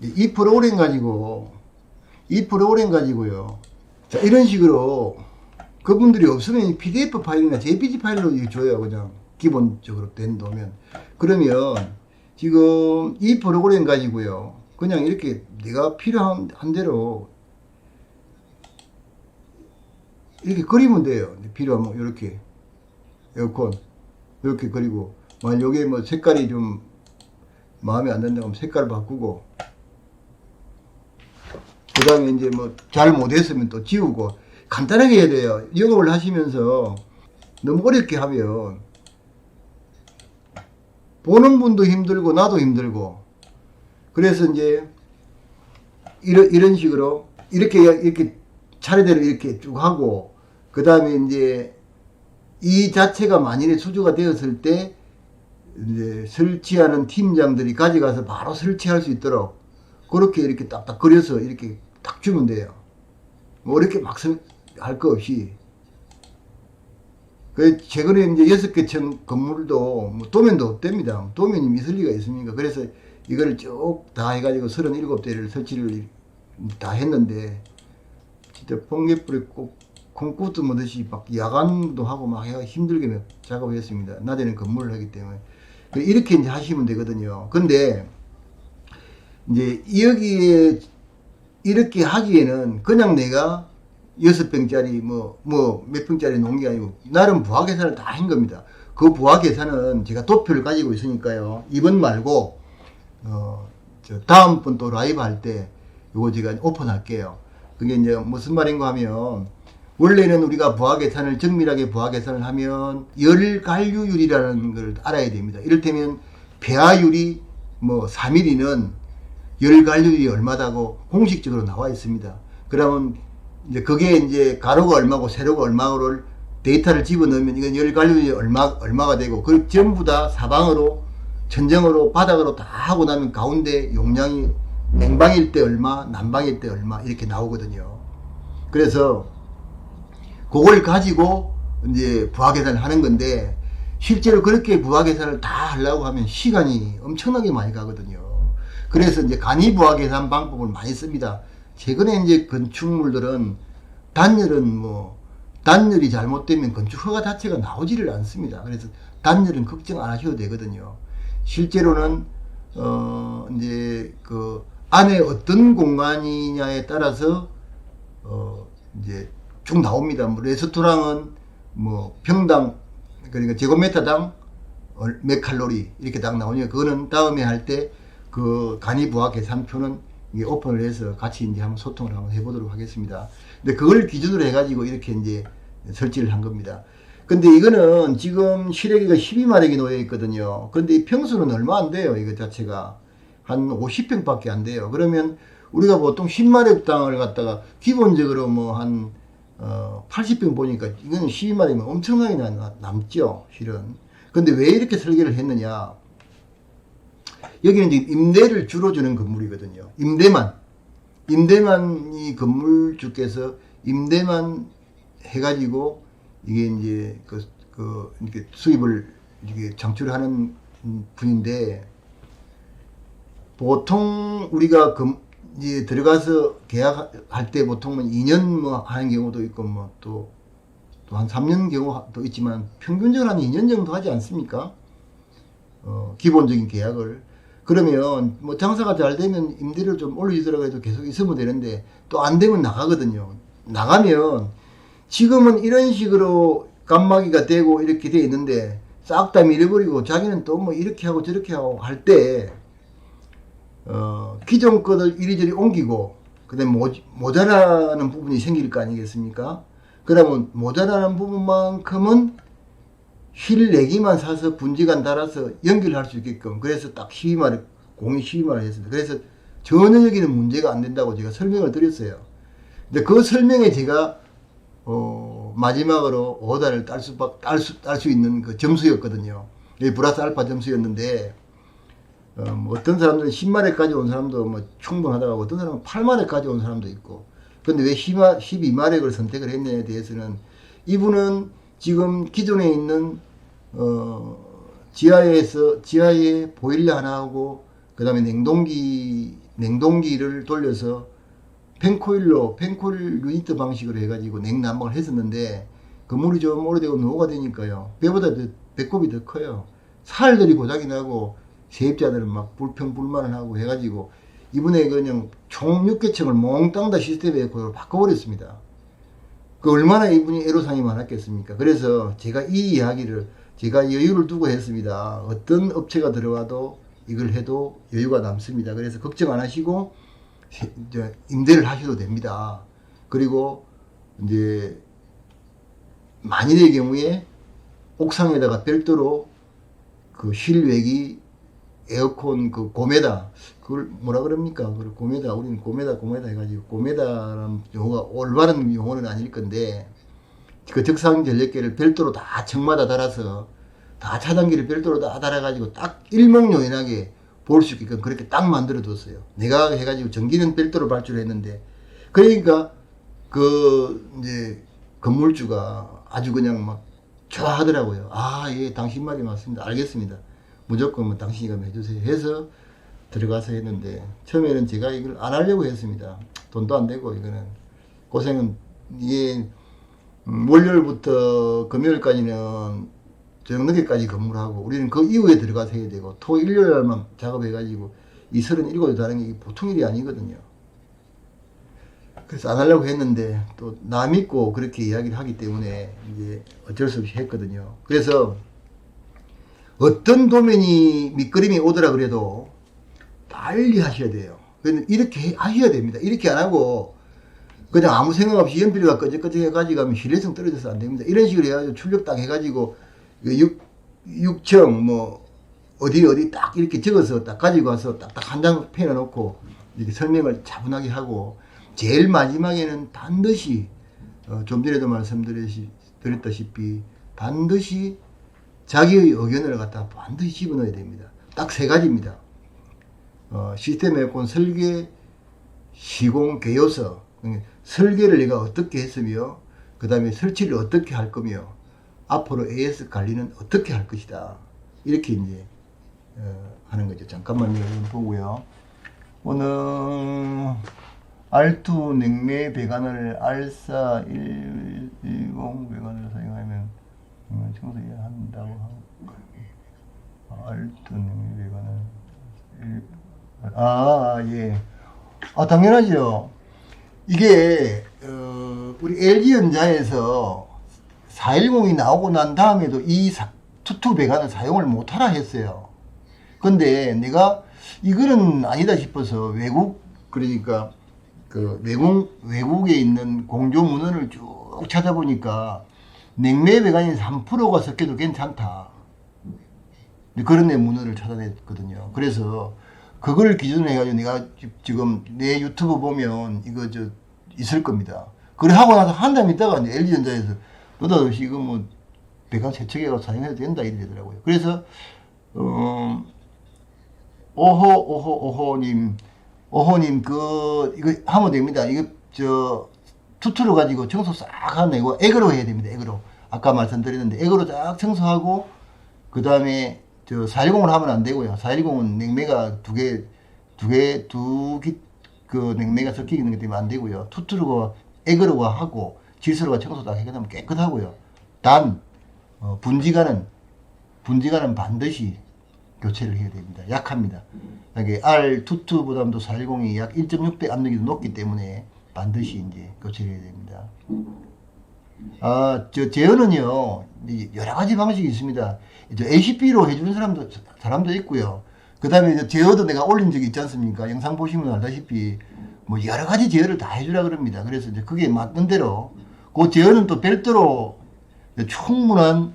이 프로그램 가지고요. 자, 이런 식으로 그분들이 없으면 PDF 파일이나 JPG 파일로 줘요. 그냥 기본적으로 된 도면. 그러면 지금 이 프로그램 가지고요. 그냥 이렇게 내가 필요한 대로 이렇게 그리면 돼요. 필요하면 이렇게 에어컨 이렇게 그리고 만약 여기에 뭐 색깔이 좀 마음에 안 든다고 하면 색깔 바꾸고 그 다음에 이제 뭐 잘 못했으면 또 지우고 간단하게 해야 돼요. 영업을 하시면서 너무 어렵게 하면 보는 분도 힘들고 나도 힘들고 그래서 이제 이런 식으로 이렇게 차례대로 이렇게 쭉 하고 그 다음에 이제 이 자체가 만일에 수주가 되었을 때 이제 설치하는 팀장들이 가져가서 바로 설치할 수 있도록 그렇게 이렇게 딱딱 그려서 이렇게 딱 주면 돼요. 뭐 이렇게 막 할 거 없이. 그 최근에 이제 6개 건물도 뭐 도면도 없답니다. 도면이 있을 리가 있습니까? 그래서 이걸 쭉 다 해가지고 37대를 설치를 다 했는데 진짜 번개불에 꼭 콩쿠트 먹듯이 막 야간도 하고 막 힘들게 작업을 했습니다. 낮에는 근무를 하기 때문에. 이렇게 이제 하시면 되거든요. 근데 이제 여기에 이렇게 하기에는 그냥 내가 6평짜리 몇 평짜리 놓은 게 아니고 나름 부하 계산을 다 한 겁니다. 그 부하 계산은 제가 도표를 가지고 있으니까요. 이번 말고 다음번 또 라이브 할 때 요거 제가 오픈할게요. 그게 이제 무슨 말인가 하면 원래는 우리가 부하 계산을 정밀하게 부하 계산을 하면 열간류율이라는 걸 알아야 됩니다. 이를테면 폐하율이 뭐 3mm는 열간류율이 얼마다고 공식적으로 나와 있습니다. 그러면 이제 그게 이제 가로가 얼마고 세로가 얼마고를 데이터를 집어넣으면 이건 열간류율이 얼마가 되고 그걸 전부 다 사방으로 천정으로 바닥으로 다 하고 나면 가운데 용량이 냉방일 때 얼마 난방일 때 얼마 이렇게 나오거든요. 그래서 그걸 가지고 이제 부하 계산을 하는 건데 실제로 그렇게 부하 계산을 다 하려고 하면 시간이 엄청나게 많이 가거든요. 그래서 이제 간이 부하 계산 방법을 많이 씁니다. 최근에 이제 건축물들은 단열이 잘못되면 건축 허가 자체가 나오지를 않습니다. 그래서 단열은 걱정 안 하셔도 되거든요. 실제로는 이제 그 안에 어떤 공간이냐에 따라서 이제 쭉 나옵니다. 뭐 레스토랑은 뭐 평당 그러니까 제곱미터당 몇 칼로리 이렇게 딱 나오니까 그거는 다음에 할 때 그 간이 부하 계산표는 이게 오픈을 해서 같이 이제 한번 소통을 한번 해보도록 하겠습니다. 근데 그걸 기준으로 해가지고 이렇게 이제 설치를 한 겁니다. 근데 이거는 지금 실외기가 12마력이 놓여 있거든요. 근데 이 평수는 얼마 안 돼요. 이거 자체가 한 50평밖에 안 돼요. 그러면 우리가 보통 10마력 땅을 갖다가 기본적으로 뭐 한 80평 보니까 이거는 12마력이면 엄청나게 남죠, 실은. 근데 왜 이렇게 설계를 했느냐? 여기는 이제 임대를 주로 주는 건물이거든요. 임대만 이 건물주께서 임대만 해가지고 이게 이제 이렇게 수입을 이렇게 창출하는 분인데 보통 우리가 이제 들어가서 계약할 때 보통은 2년 뭐 하는 경우도 있고 뭐 또 한 3년 경우도 있지만 평균적으로 한 2년 정도 하지 않습니까? 기본적인 계약을. 그러면 뭐 장사가 잘 되면 임대료를 좀 올려주더라도 해도 계속 있으면 되는데 또 안 되면 나가거든요. 나가면 지금은 이런 식으로 깜막이가 되고 이렇게 돼 있는데 싹 다 밀어버리고 자기는 또 뭐 이렇게 하고 저렇게 하고 할 때 기존 것을 이리저리 옮기고 그다음에 모자라는 부분이 생길 거 아니겠습니까? 그러면 모자라는 부분만큼은 실내기만 사서 분지관 달아서 연결할 수 있게끔 그래서 딱 12마력 공이 12마력 했습니다. 그래서 전혀 여기는 문제가 안 된다고 제가 설명을 드렸어요. 근데 그 설명에 제가 마지막으로 오다를 딸 수 있는 그 점수였거든요. 플러스 알파 점수였는데 뭐 어떤 사람들은 10마력까지 온 사람도 뭐 충분하다고 하고 어떤 사람은 8마력까지 온 사람도 있고. 근데 왜 12마력을 선택을 했냐에 대해서는 이분은 지금 기존에 있는 지하에 보일러 하나 하고 그 다음에 냉동기 냉동기를 돌려서 펜코일 유니트 방식으로 해가지고 냉난방을 했었는데 건물이 좀 오래되고 노후가 되니까요. 배보다 배꼽이 더 커요. 살들이 고장이 나고 세입자들은 막 불평불만을 하고 해가지고 이번에 그냥 총 6개층을 몽땅 다 시스템 에어컨으로 바꿔버렸습니다. 그 얼마나 이분이 애로사항이 많았겠습니까? 그래서 제가 이 이야기를 제가 여유를 두고 했습니다. 어떤 업체가 들어와도 이걸 해도 여유가 남습니다. 그래서 걱정 안 하시고 이제 임대를 하셔도 됩니다. 그리고 이제 만일의 경우에 옥상에다가 별도로 그 실외기 에어컨 그 고메다 그걸 뭐라 그럽니까? 그걸 고메다 우리는 고메다 해가지고 고메다라는 용어가 올바른 용어는 아닐 건데 그 적상 전력계를 별도로 다 층마다 달아서 다 차단기를 별도로 다 달아가지고 딱 일목요연하게 볼 수 있게끔 그렇게 딱 만들어 뒀어요. 내가 해가지고 전기는 별도로 발주를 했는데 그러니까 그 이제 건물주가 아주 그냥 막 좋아하더라고요. 아, 예, 당신 말이 맞습니다. 알겠습니다. 무조건 뭐 당신이 그럼 해주세요 해서 들어가서 했는데 처음에는 제가 이걸 안 하려고 했습니다. 돈도 안 되고 이거는 고생은 이게 월요일부터 금요일까지는 저녁 늦게까지 근무를 하고 우리는 그 이후에 들어가서 해야 되고 토 일요일만 작업해가지고 이 37에 다른 게 보통 일이 아니거든요. 그래서 안 하려고 했는데 또 나 믿고 그렇게 이야기를 하기 때문에 이제 어쩔 수 없이 했거든요. 그래서 어떤 도면이 밑그림이 오더라 그래도 빨리 하셔야 돼요. 이렇게 하셔야 됩니다. 이렇게 안 하고 그냥 아무 생각 없이 연필과 끄적끄적 해가지고 하면 신뢰성 떨어져서 안 됩니다. 이런 식으로 해가지고 출력 딱 해가지고 6층 뭐 어디 딱 이렇게 적어서 딱 가지고 와서 딱딱 한 장 펜에 놓고 이렇게 설명을 차분하게 하고 제일 마지막에는 반드시 좀 전에도 말씀드렸다시피 반드시 자기의 의견을 갖다 반드시 집어넣어야 됩니다. 딱 세 가지입니다. 시스템 에어컨 설계, 시공, 개요서. 설계를 내가 어떻게 했으며 그 다음에 설치를 어떻게 할 거며 앞으로 AS 관리는 어떻게 할 것이다. 이렇게 이제 하는 거죠. 잠깐만요. 보고요. 오늘 R2 냉매 배관을 R4 110 배관을 사용하면 청소 한다고 하고 R2 냉매 배관을 예. 당연하죠. 이게 우리 LG전자에서 410이 나오고 난 다음에도 이 투투 배관을 사용을 못하라 했어요. 근데 내가 이거는 아니다 싶어서 그러니까 그 외국에 있는 공조 문헌을 쭉 찾아보니까 냉매 배관이 3%가 섞여도 괜찮다. 그런 내 문헌을 찾아냈거든요. 그래서 그걸 기준으로 해가지고 내가 지금 내 유튜브 보면 이거 있을 겁니다. 그래 하고 나서 한 달 있다가 이제 LG전자에서 너다없이 이거 뭐 배관 세척해서 사용해도 된다 이러더라고요. 그래서 오호님 이거 하면 됩니다. 이거 투투를 가지고 청소 싹 하내고 액으로 해야 됩니다. 액으로 아까 말씀드렸는데 액으로 쫙 청소하고 그 다음에 410을 하면 안 되고요. 410은 냉매가 그 냉매가 섞여 있는 것 때문에 안 되고요. 투투르가 액으로가 하고 질소로가 청소 다 해결하면 깨끗하고요. 단 분지관은 반드시 교체를 해야 됩니다. 약합니다. 이게 R22보다도 410이 약 1.6배 압력이 높기 때문에 반드시 이제 교체를 해야 됩니다. 제어는요, 여러 가지 방식이 있습니다. ACP로 해주는 사람도 있고요. 그 다음에 제어도 내가 올린 적이 있지 않습니까? 영상 보시면 알다시피 뭐 여러 가지 제어를 다 해주라 그럽니다. 그래서 이제 그게 맞는 대로 그 제어는 또 별도로 충분한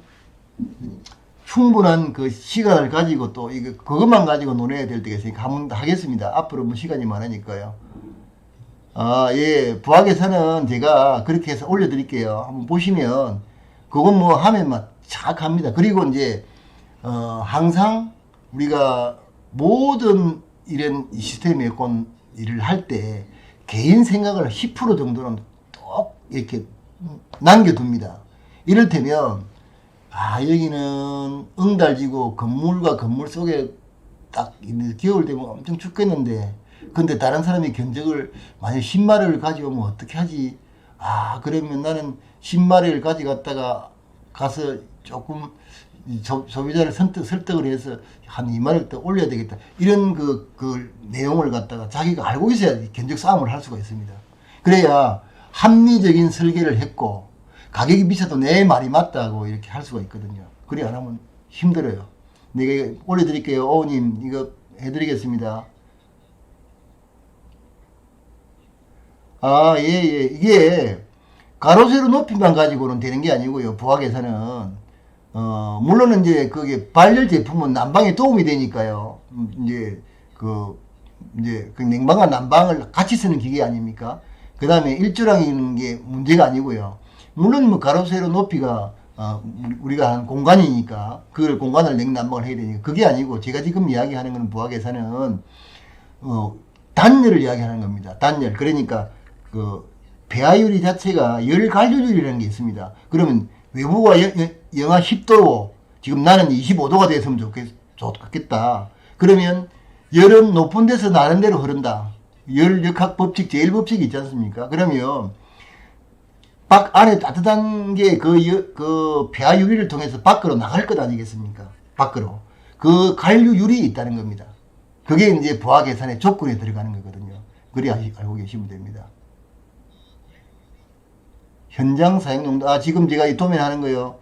그 시간을 가지고 또 그것만 가지고 논해야 될 때가 있으니까 한번 하겠습니다. 앞으로 뭐 시간이 많으니까요. 예, 부학에서는 제가 그렇게 해서 올려드릴게요. 한번 보시면 그건 뭐 하면 막 착합니다. 그리고 이제 항상 우리가 모든 이런 시스템 에어컨 일을 할 때 개인 생각을 10% 정도는 꼭 이렇게 남겨둡니다. 이를테면 여기는 응달지고 건물과 건물 속에 딱 겨울 되면 엄청 춥겠는데 근데 다른 사람이 견적을 만약 10마리를 가져오면 어떻게 하지? 아, 그러면 나는 10마리를 가져갔다가 가서 조금 소비자를 설득을 해서 한 2마리를 더 올려야 되겠다. 이런 그 내용을 갖다가 자기가 알고 있어야 견적 싸움을 할 수가 있습니다. 그래야 합리적인 설계를 했고 가격이 비싸도 내 말이 맞다고 이렇게 할 수가 있거든요. 그래 안 하면 힘들어요. 내가 올려드릴게요. 오님 이거 해드리겠습니다. 아, 예, 예. 이게 가로 세로 높이만 가지고는 되는 게 아니고요. 부학에서는 물론 이제 그게 발열 제품은 난방에 도움이 되니까요. 이제 그 냉방과 난방을 같이 쓰는 기계 아닙니까? 그 다음에 일조량이는 게 문제가 아니고요. 물론 뭐 가로 세로 높이가 우리가 한 공간이니까 그걸 공간을 냉난방을 해야 되니까 그게 아니고 제가 지금 이야기하는 건 부학에서는 단열을 이야기하는 겁니다. 단열. 그러니까 그 폐하유리 자체가 열간류율이라는 게 있습니다. 그러면 외부가 영하 10도로 지금 나는 25도가 됐으면 좋겠다. 그러면 열은 높은 데서 나름대로 흐른다. 열역학 법칙, 제1법칙이 있지 않습니까? 그러면 안에 따뜻한 게 그 폐하유리를 통해서 밖으로 나갈 것 아니겠습니까? 밖으로. 그 간류율이 있다는 겁니다. 그게 이제 부하 계산의 조건에 들어가는 거거든요. 그리 알고 계시면 됩니다. 현장 사용 용도, 지금 제가 이 도면하는 거요.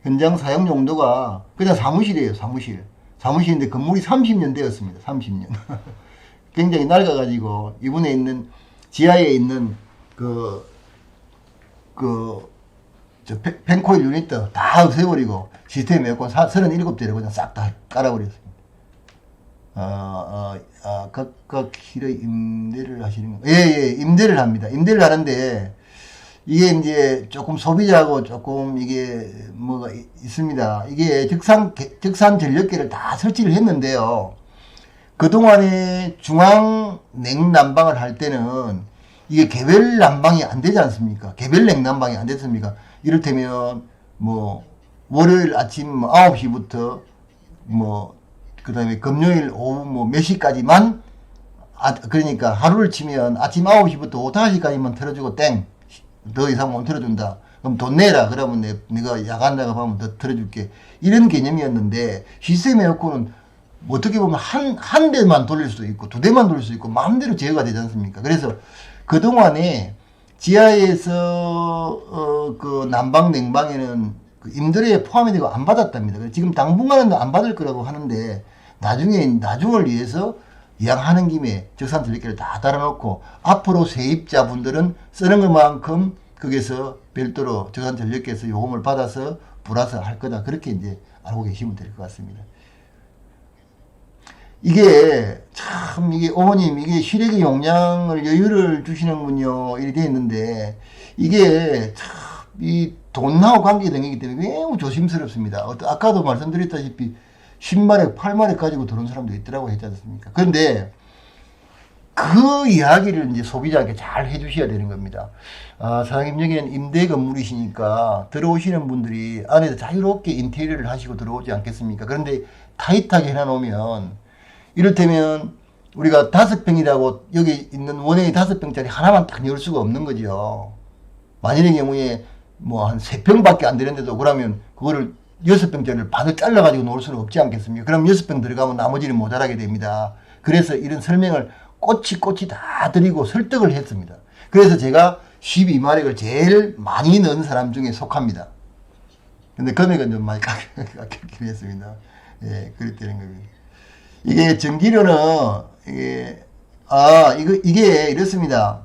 현장 사용 용도가 그냥 사무실이에요, 사무실. 사무실인데 건물이 30년 되었습니다, 30년. 굉장히 낡아가지고, 이번에 있는, 지하에 있는 펜코일 유닛도 다 없애버리고, 시스템 에어컨 37대를 그냥 싹 다 깔아버렸습니다. 각각 길의 임대를 하시는 거. 예, 예, 임대를 합니다. 임대를 하는데, 이게 이제 조금 소비자하고 조금 이게 뭐가 있습니다. 이게 적산 전력계를 다 설치를 했는데요. 그동안에 중앙 냉난방을 할 때는 이게 개별 난방이 안 되지 않습니까? 개별 냉난방이 안 됐습니까? 이를테면 뭐 월요일 아침 9시부터 그 다음에 금요일 오후 몇 시까지만 그러니까 하루를 치면 아침 9시부터 오후 5시까지만 틀어주고 땡. 더 이상 못 틀어준다. 그럼 돈 내라. 그러면 내가 야간 나가면 더 틀어줄게. 이런 개념이었는데, 시스템 에어컨은 어떻게 보면 한 대만 돌릴 수도 있고, 두 대만 돌릴 수도 있고, 마음대로 제어가 되지 않습니까? 그래서 그동안에 지하에서, 그 난방, 냉방에는 그 임대료에 포함이 되고 안 받았답니다. 지금 당분간은 안 받을 거라고 하는데, 나중을 위해서 이왕하는 김에 적산 전력계를 다 달아놓고 앞으로 세입자분들은 쓰는 것만큼 거기서 별도로 적산 전력계에서 요금을 받아서 불화서 할 거다. 그렇게 이제 알고 계시면 될 것 같습니다. 이게 참 이게 어머님 이게 실외기 용량을 여유를 주시는군요. 이렇게 돼 있는데 이게 참 이 돈하고 관계된 거기 때문에 매우 조심스럽습니다. 아까도 말씀드렸다시피 10마리, 8마리 가지고 들어온 사람도 있더라고 했지 않습니까? 그런데 그 이야기를 이제 소비자에게 잘 해주셔야 되는 겁니다. 사장님 여기는 임대 건물이시니까 들어오시는 분들이 안에서 자유롭게 인테리어를 하시고 들어오지 않겠습니까? 그런데 타이트하게 해놔놓으면 이를테면 우리가 5평이라고 여기 있는 원형이 5평짜리 하나만 딱 열 수가 없는 거죠. 만일의 경우에 뭐 한 3평밖에 안 되는데도 그러면 그거를 6평짜리를 반을 잘라가지고 놓을 수는 없지 않겠습니까? 그럼 6평 들어가면 나머지는 모자라게 됩니다. 그래서 이런 설명을 꼬치 다 드리고 설득을 했습니다. 그래서 제가 12마력을 제일 많이 넣은 사람 중에 속합니다. 근데 금액은 좀 많이 깎이긴 했습니다. 예, 그랬다는 겁니다. 이게 전기료는, 이게 이렇습니다.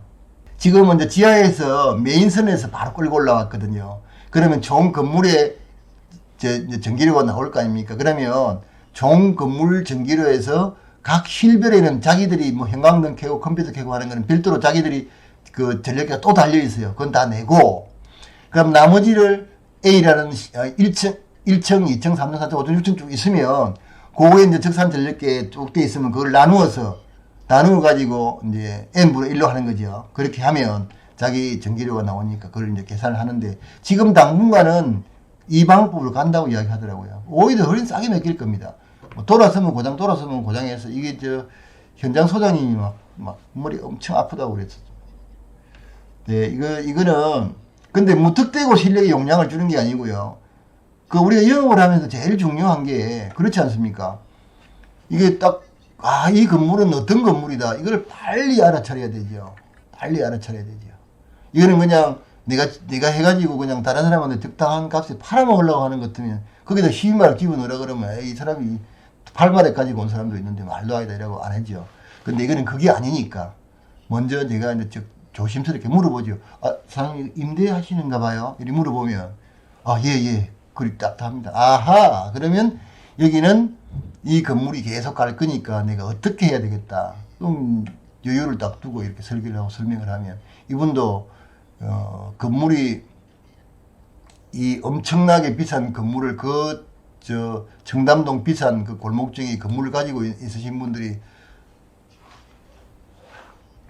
지금은 이제 지하에서 메인선에서 바로 끌고 올라왔거든요. 그러면 종 건물에 전기료가 나올 거 아닙니까? 그러면 종 건물 전기료에서 각 실별에는 자기들이 뭐 형광등 켜고 컴퓨터 켜고 하는 거는 별도로 자기들이 그 전력계가 또 달려 있어요. 그건 다 내고, 그럼 나머지를 A라는 1층, 2층, 3층, 4층, 5층, 6층 쭉 있으면 그거에 이제 적산 전력계 쭉 돼 있으면 그걸 나누어가지고 이제 n분의 1로 하는 거죠. 그렇게 하면 자기 전기료가 나오니까 그걸 이제 계산을 하는데 지금 당분간은 이 방법으로 간다고 이야기하더라고요. 오히려 훨씬 싸게 맡길 겁니다. 돌아서면 고장해서 이게 현장 소장님이 막 머리 엄청 아프다고 그랬었죠. 네, 이거는, 근데 무턱대고 실력에 용량을 주는 게 아니고요. 그 우리가 영업을 하면서 제일 중요한 게, 그렇지 않습니까? 이게 딱, 이 건물은 어떤 건물이다. 이걸 빨리 알아차려야 되죠. 빨리 알아차려야 되죠. 이거는 그냥 내가 해가지고 그냥 다른 사람한테 적당한 값에 팔아먹으려고 하는 것 같으면, 거기다 시비말 기분으로 그러면, 이 사람이 팔발에 가지고 온 사람도 있는데 말도 아니다 이라고 안 하죠. 근데 이거는 그게 아니니까, 먼저 내가 이제 조심스럽게 물어보죠. 사장님 임대하시는가 봐요? 이렇게 물어보면, 예. 그리 딱 합니다. 아하, 그러면 여기는 이 건물이 계속 갈 거니까 내가 어떻게 해야 되겠다. 그럼 여유를 딱 두고 이렇게 설계를 하고 설명을 하면, 이분도, 건물이, 이 엄청나게 비싼 건물을 청담동 비싼 그 골목정이 건물을 가지고 있으신 분들이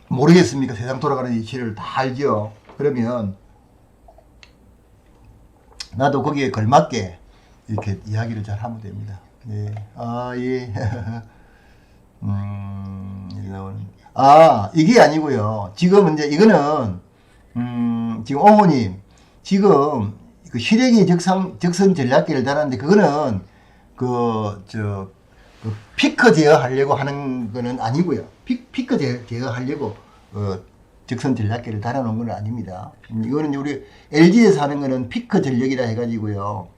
모르겠습니까? 세상 돌아가는 이치를 다 알죠. 그러면 나도 거기에 걸맞게 이렇게 이야기를 잘 하면 됩니다. 네. 예. 이게 아니고요. 지금 이제 이거는, 지금 어머님, 지금 그 시래기 적선 전략기를 달았는데, 그거는 피크 제어하려고 하는 거는 아니고요. 피크 제어하려고 적선 전략기를 달아놓은 건 아닙니다. 이거는 우리 LG에서 하는 거는 피크 전력이라 해가지고요.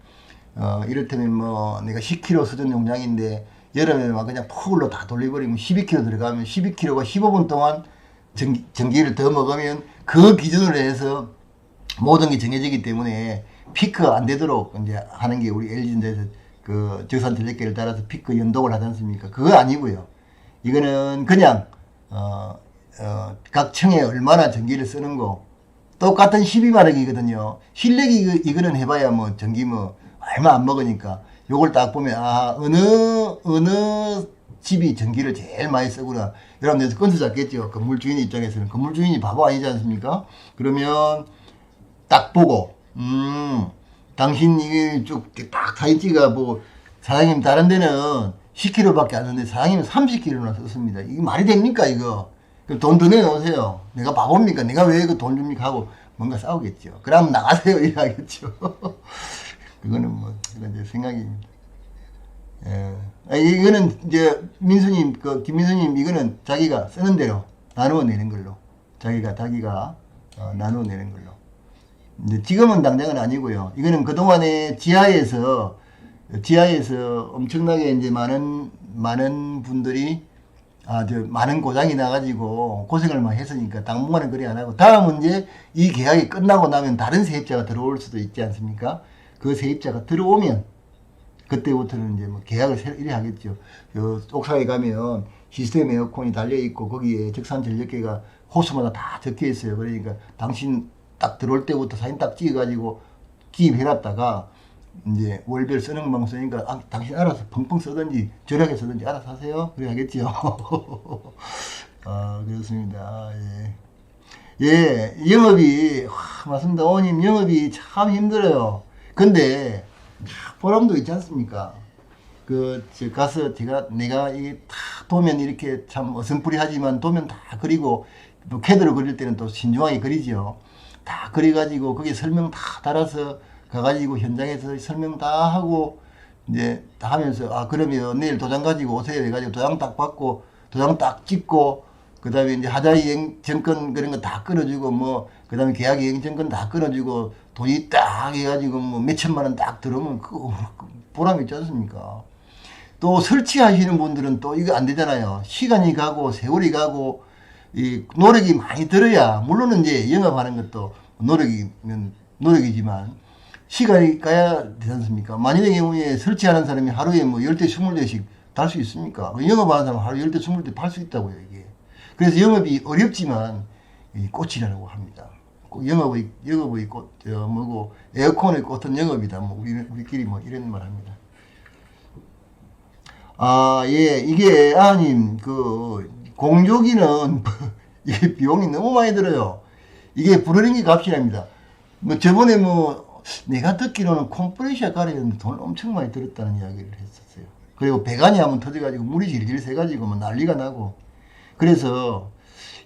이를테면 뭐 내가 10km 수전 용량인데 여름에 막 그냥 풀로 다 돌려버리면 12km 들어가면 12km가 15분 동안 전기를 더 먹으면 그 기준으로 해서 모든 게 정해지기 때문에 피크 안 되도록 이제 하는 게 우리 LG전자에서 그 적산 전력기를 따라서 피크 연동을 하지 않습니까? 그거 아니고요. 이거는 그냥 각 층에 얼마나 전기를 쓰는 거 똑같은 12마력이거든요. 실내기 이거는 해봐야 뭐 전기 뭐 얼마 안 먹으니까 요걸 딱 보면 어느 집이 전기를 제일 많이 쓰구나. 여러분들 건수 잡겠죠. 건물 주인 입장에서는 건물 주인이 바보 아니지 않습니까? 그러면 딱 보고 당신 이게 쭉 딱 사진 찍어보고 사장님 다른 데는 10kg밖에 안 쓰는데 사장님은 30kg나 썼습니다. 이게 말이 됩니까 이거? 그럼 돈 더 내놓으세요. 내가 바보입니까? 내가 왜 그 돈 줍니까? 하고 뭔가 싸우겠죠. 그럼 나가세요. 이래야겠죠. 그거는 뭐 그런 이제 생각입니다. 예. 이거는 이제 민수님, 김민수님 이거는 자기가 쓰는 대로 나누어 내는 걸로. 자기가 나누어 내는 걸로. 이제 지금은 당장은 아니고요. 이거는 그동안에 지하에서 엄청나게 이제 많은 분들이 많은 고장이 나가지고 고생을 많이 했으니까 당분간은 그리 안 하고, 다음은 이제 이 계약이 끝나고 나면 다른 세입자가 들어올 수도 있지 않습니까? 그 세입자가 들어오면 그때부터는 이제 뭐 계약을 이래 하겠죠. 옥상에 가면 시스템 에어컨이 달려 있고 거기에 적산 전력계가 호수마다 다 적혀 있어요. 그러니까 당신 딱 들어올 때부터 사진 딱 찍어가지고 기입해놨다가 이제 월별 쓰는 것만 쓰니까 당신 알아서 펑펑 쓰든지 절약해 쓰든지 알아서 하세요. 그래 하겠죠. 그렇습니다. 예, 영업이 맞습니다. 어머님 영업이 참 힘들어요. 근데 보람도 있지 않습니까? 가서 내가 이 다 도면 이렇게 참 어슴푸리하지만 도면 다 그리고 또 캐드를 그릴 때는 또 신중하게 그리죠. 다 그려가지고 거기에 설명 다 달아서 가가지고 현장에서 설명 다 하고 이제 다 하면서 그러면 내일 도장 가지고 오세요 해가지고 도장 딱 받고 도장 딱 찍고 그 다음에 이제 하자이행 정권 그런 거 다 끊어주고 뭐 그 다음에 계약이행 정권 다 끊어주고 돈이 딱 해가지고 뭐 몇천만 원 딱 들어오면 그 보람 있지 않습니까? 또 설치하시는 분들은 또 이거 안 되잖아요. 시간이 가고 세월이 가고 이 노력이 많이 들어야, 물론 이제 영업하는 것도 노력이지만 시간이 가야 되지 않습니까? 만일의 경우에 설치하는 사람이 하루에 뭐 10대, 20대씩 달 수 있습니까? 영업하는 사람은 하루 10대, 20대 팔 수 있다고요, 이게. 그래서 영업이 어렵지만 이 꽃이라고 합니다. 영업의 꽃, 에어컨의 꽃은 영업이다. 뭐, 우리끼리 뭐 이런 말 합니다. 예, 이게, 아님, 공조기는, 이게 비용이 너무 많이 들어요. 이게 브러링기 값이랍니다. 뭐, 저번에 내가 듣기로는 컴프레셔 가려면 돈 엄청 많이 들었다는 이야기를 했었어요. 그리고 배관이 한번 터져가지고 물이 질질 새가지고 뭐 난리가 나고, 그래서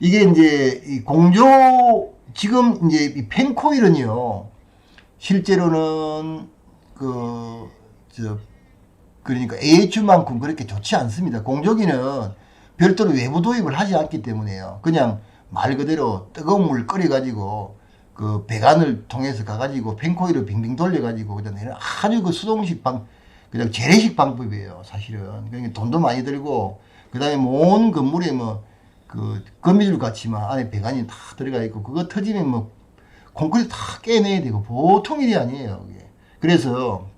이게 이제 이 공조 지금 이제 이 펜코일은요 실제로는 그러니까 AH만큼 그렇게 좋지 않습니다. 공조기는 별도로 외부 도입을 하지 않기 때문에요. 그냥 말 그대로 뜨거운 물 끓여가지고 그 배관을 통해서 가가지고 펜코일을 빙빙 돌려가지고 그냥 아주 그 수동식 그냥 재래식 방법이에요. 사실은. 그러니까 돈도 많이 들고 그 다음에 온 건물에 뭐 그 거미줄 같이만 안에 배관이 다 들어가 있고 그거 터지면 뭐 콘크리트 다 깨내야 되고 보통 일이 아니에요. 그게. 그래서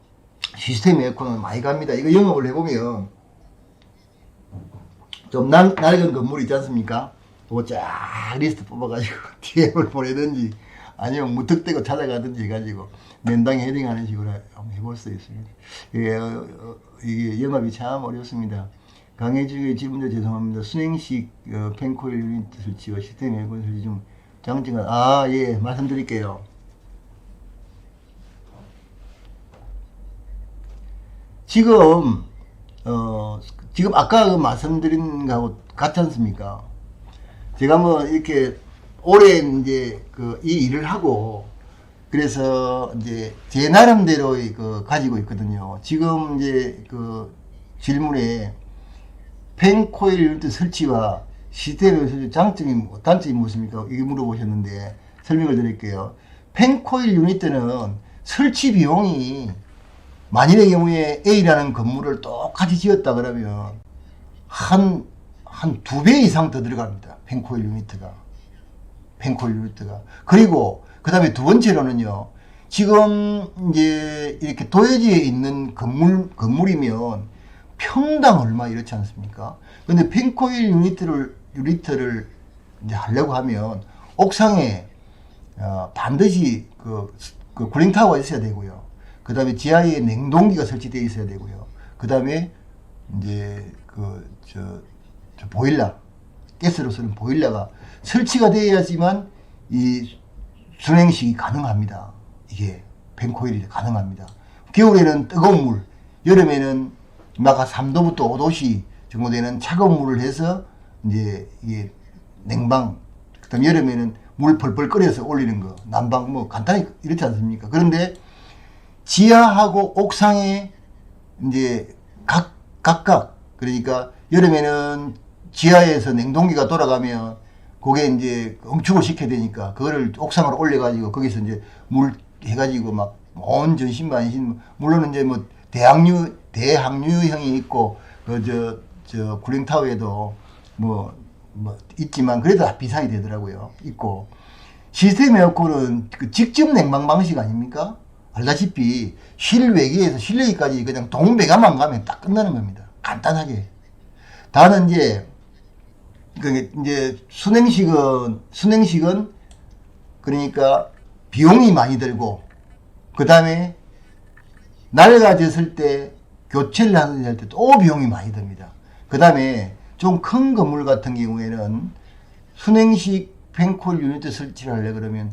시스템 에어컨은 많이 갑니다. 이거 영업을 해보면 좀 낡은 건물 있지 않습니까? 그거 쫙 리스트 뽑아가지고 DM을 보내든지 아니면 무턱대고 찾아가든지 해가지고 맨당에 헤딩하는 식으로 한번 해볼 수 있습니다. 이게 영업이 참 어렵습니다. 강해지의 질문도 죄송합니다. 순행식 펜코일 유닛 설치와 시스템 에어컨 설치 중 장점은 예 말씀드릴게요. 지금 아까 그 말씀드린 거하고 같지 않습니까? 제가 뭐 이렇게 오래 이제 이 일을 하고 그래서 이제 제 나름대로 가지고 있거든요. 지금 이제 질문에 펜코일 유닛 설치와 시스템 설치 단점이 무엇입니까? 이게 물어보셨는데 설명을 드릴게요. 펜코일 유닛은 설치 비용이 만일의 경우에 A라는 건물을 똑같이 지었다 그러면 한 2배 이상 더 들어갑니다. 펜코일 유닛가. 그리고 그 다음에 두 번째로는요. 지금 이제 이렇게 도요지에 있는 건물이면 평당 얼마 이렇지 않습니까? 근데 펜코일 유니트를 이제 하려고 하면 옥상에 반드시 그 쿨링타워가 있어야 되고요. 그 다음에 지하에 냉동기가 설치되어 있어야 되고요. 그 다음에 이제 보일러, 가스로 쓰는 보일러가 설치가 되어야지만 이 순행식이 가능합니다. 이게 펜코일이 가능합니다. 겨울에는 뜨거운 물, 여름에는 막 3도부터 5도씨 정도 되는 차가운 물을 해서 이제 이게 냉방, 그다음 여름에는 물 펄펄 끓여서 올리는 거, 난방 뭐 간단히 이렇지 않습니까? 그런데 지하하고 옥상에 이제 각각 그러니까 여름에는 지하에서 냉동기가 돌아가면 그게 이제 응축을 시켜야 되니까 그거를 옥상으로 올려가지고 거기서 이제 물 해가지고 막 온 전신반신 물론 이제 뭐 대항류형이 있고 쿨링타워에도 뭐 있지만 그래도 비싸게 되더라고요. 있고 시스템 에어컨은 직접 냉방 방식 아닙니까? 알다시피 실외기에서 실내기까지 그냥 동배관만 가면 딱 끝나는 겁니다. 간단하게. 다는 이제 순행식은 그러니까 비용이 많이 들고 그 다음에 낡아졌을 때 교체를 할 때 또 비용이 많이 듭니다. 그 다음에 좀 큰 건물 같은 경우에는 순행식 펜코일 유닛 설치를 하려 그러면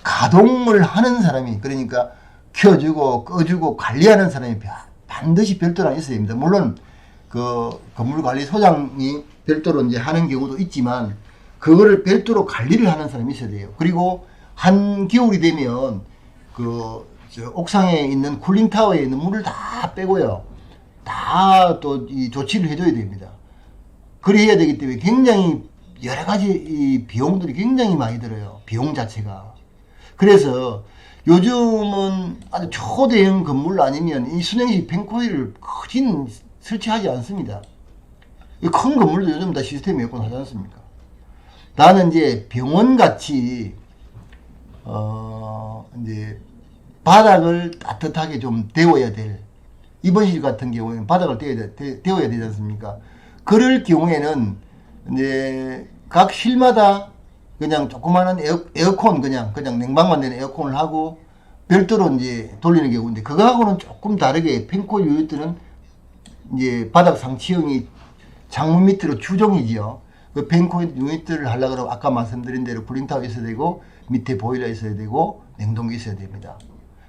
가동을 하는 사람이 그러니까 켜주고 꺼주고 관리하는 사람이 반드시 별도로 있어야 됩니다. 물론 건물관리소장이 별도로 이제 하는 경우도 있지만 그거를 별도로 관리를 하는 사람이 있어야 돼요. 그리고 한겨울이 되면 옥상에 있는 쿨링타워에 있는 물을 다 빼고요. 다 또 이 조치를 해줘야 됩니다. 그래야 되기 때문에 굉장히 여러 가지 이 비용들이 굉장히 많이 들어요. 비용 자체가. 그래서 요즘은 아주 초대형 건물 아니면 이 순행식 펜코일을 크진 설치하지 않습니다. 큰 건물도 요즘 다 시스템 에어컨 하지 않습니까? 나는 이제 병원 같이 이제 바닥을 따뜻하게 좀 데워야 될 입원실 같은 경우에는 바닥을 데워야 되지 않습니까? 그럴 경우에는 이제 각 실마다 그냥 조그마한 에어컨 그냥 냉방만 되는 에어컨을 하고 별도로 이제 돌리는 경우인데 그거하고는 조금 다르게 펜코일 유닛들은 이제 바닥 상치형이 창문 밑으로 추종이지요. 그 펜코일 유닛들을 하려고 하면 아까 말씀드린 대로 쿨링타워 있어야 되고 밑에 보일러 있어야 되고 냉동기 있어야 됩니다.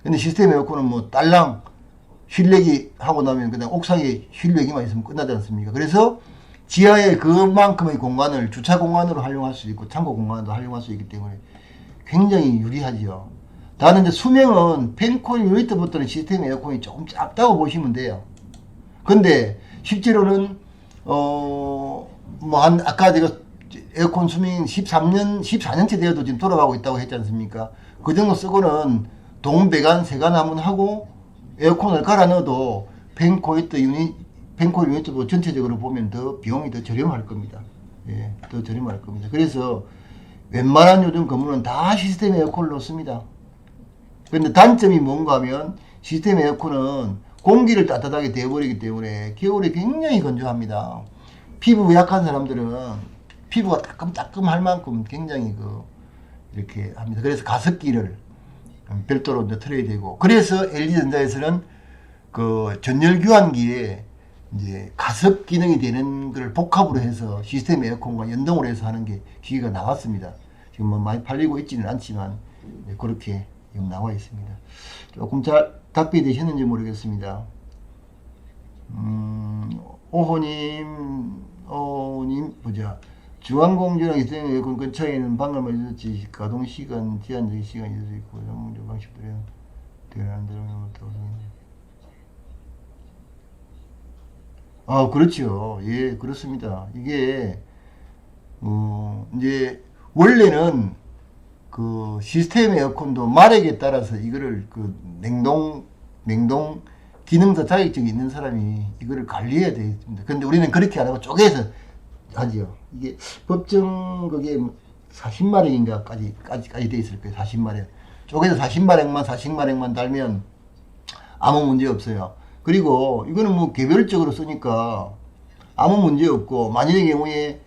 근데 시스템 에어컨은 뭐 딸랑 실내기 하고 나면 그냥 옥상에 실내기만 있으면 끝나지 않습니까? 그래서 지하에 그만큼의 공간을 주차 공간으로 활용할 수 있고 창고 공간으로 활용할 수 있기 때문에 굉장히 유리하지요. 다만 이제 수명은 펜코일 유니트부터는 시스템 에어컨이 조금 작다고 보시면 돼요. 근데 실제로는 아까 제가 에어컨 수명 14년째 되어도 지금 돌아가고 있다고 했지 않습니까? 그 정도 쓰고는 동배관, 세관 한번 하고 에어컨을 갈아 넣어도 펜코일 유니트 전체적으로 보면 더 비용이 더 저렴할 겁니다. 예, 더 저렴할 겁니다. 그래서 웬만한 요즘 건물은 다 시스템 에어컨을 넣습니다. 근데 단점이 뭔가 하면 시스템 에어컨은 공기를 따뜻하게 데워버리기 때문에 겨울에 굉장히 건조합니다. 피부 약한 사람들은 피부가 따끔따끔할 만큼 굉장히 이렇게 합니다. 그래서 가습기를 별도로 이제 틀어야 되고, 그래서 LG전자에서는 전열 교환기에 이제 가습 기능이 되는 걸 복합으로 해서 시스템 에어컨과 연동을 해서 하는 게 기계가 나왔습니다. 지금 뭐 많이 팔리고 있지는 않지만 그렇게 지금 나와 있습니다. 조금 잘 답변이 되셨는지 모르겠습니다. 오호님 보자. 중앙공주랑 시스템 에어컨 근처에는 방금 말했듯이 가동시간, 제한적인 시간이 있을 수 있고 전문적 방식들은 대단한 대로 그렇죠. 예, 그렇습니다. 이게, 이제, 원래는 시스템 에어컨도 마력에 따라서 이거를 냉동 기능사 자격증이 있는 사람이 이거를 관리해야 되겠습니다. 근데 우리는 그렇게 안 하고 쪼개서 하지요. 이게 법정 그게 40마력인가까지 돼 있을 거예요. 40마력. 쪼개서 40마력만 달면 아무 문제 없어요. 그리고 이거는 뭐 개별적으로 쓰니까 아무 문제 없고, 만일의 경우에